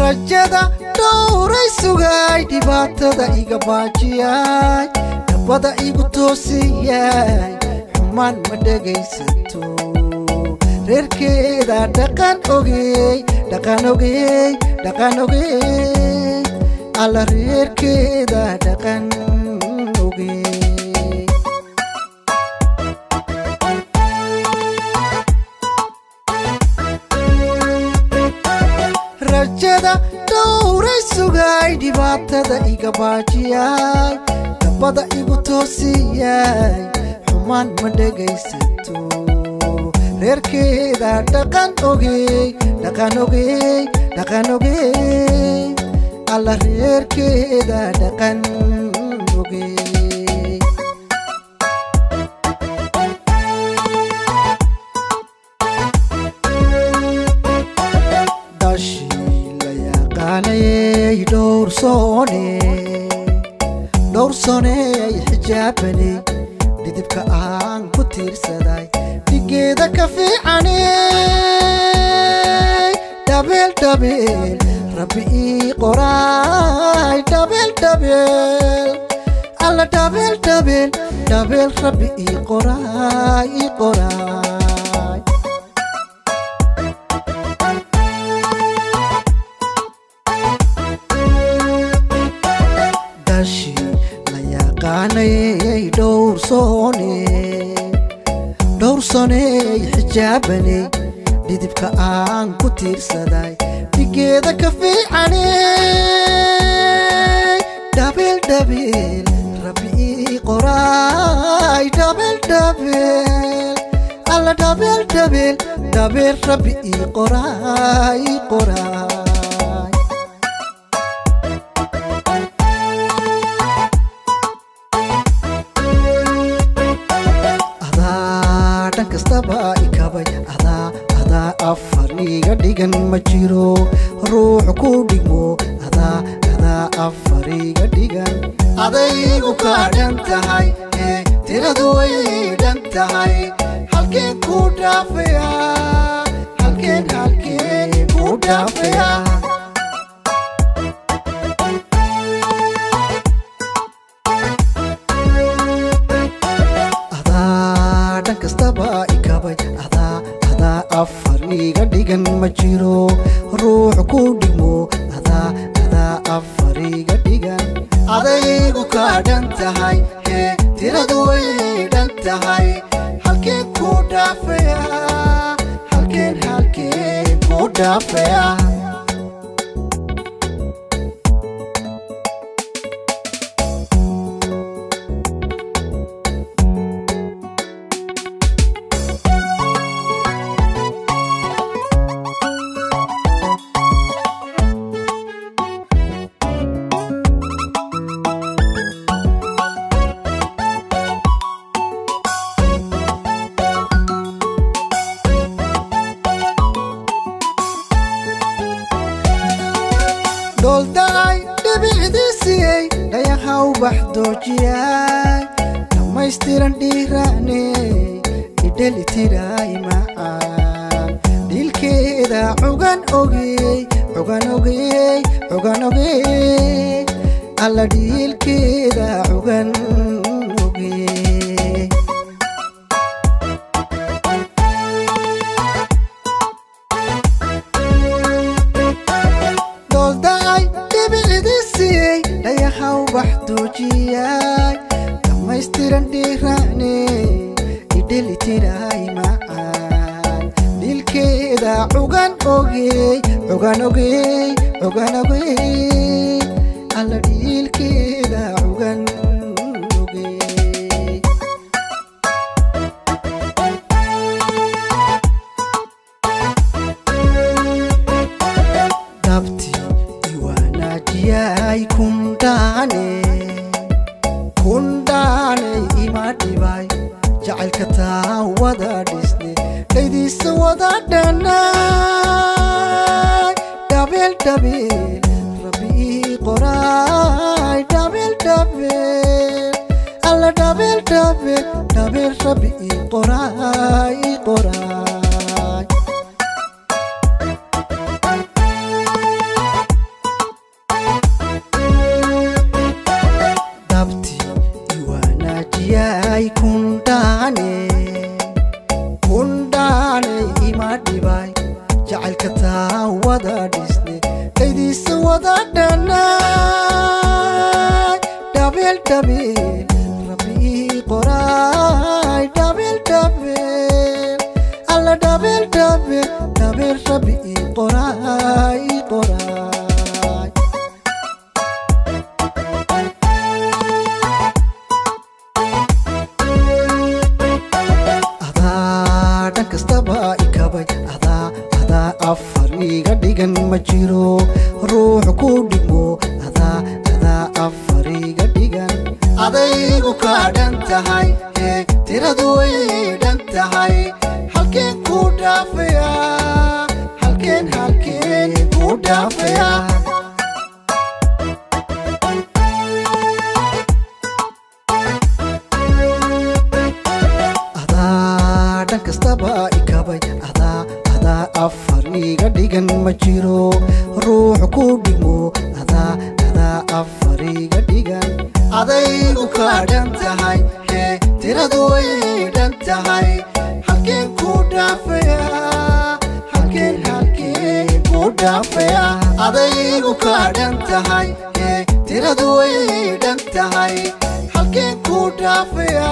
rajada dhowray sugay dhibaatada iga baajiyay nabada igu toosiyay xumaan ma dhegaysato reerkeeda dhaqan ogey alla reerkeeda dhaqan ogey rajada dhowray sugay dhibaatada iga baajiyay nabada igu toosiyay xumaan ma dhegaysato reerkeeda dhaqan ogey alla reerkeeda dhaqan ogey dhowr sone xijaabani dhidibka aan ku tiirsaday dhigeeda ka fiicanay dabeel rabbi ii qoray dabeel alla dabeel rabbi ii qoray dhowr sone xijaabani dhidibka aan ku tiirsaday dhigeeda ka fiicanay dabeel rabbi ii qoray dabeel alla dabeel rabbi ii qoray kastaba ikabay ada afar iga dhigan ma jiro ruux ku dhigmo ada afar iga dhigan adaygu ka dhan tahay tiradu way dhan tahay halkeen ku dhaafaya kastaba ikabay ada afar iga dhigan ma jiro ruux ku dhigmo ada afar iga dhigan adaygu ka dhan tahay tiradu way dhan tahay halkeen ku dhaafaya دولداي دبعديسي دايخاو بحدوجياي دمايستيران ديراني إدالي تيراي معان ديلكيدا عوغان اوغي alla ديلكيدا عوغان اوغي بحدوجياي دمايستيران ديراني إدالي تيراي معان ديلكيدا عوغان اوغي alla ديلكيدا عوغان اوغي دابتي ديوانا جياي كنداني إما ديباي جعل كتا ودا ديسني ليديس ودا دناي دابل ربي قراي دابل alla دابل ربي قراي kataa wada dhisne kaydiisa wada dhanay dhabil dhabil rabbi qoray dhabil dhabil alla dhabil dhabil dhabil rabbi qoray qoray ada kastaba ikabay ada afariga dhigan ma jiro ruux ku dhigmo ada afariga dhigan adaygu ka dhan tahay tiradu way dhan tahay halkeen ku dhaafaya halkeen ku dhaafaya ada kastaba ikabay ada afariga dhigan ma jiro ruux ku dhigmo ada afariga dhigan adaygu ka dhan tahay tiradu way dhan tahay halkeen ku dhaafaya halkeen ku dhaafaya adaygu ka dhan tahay tiradu way dhan tahay halkeen ku dhaafaya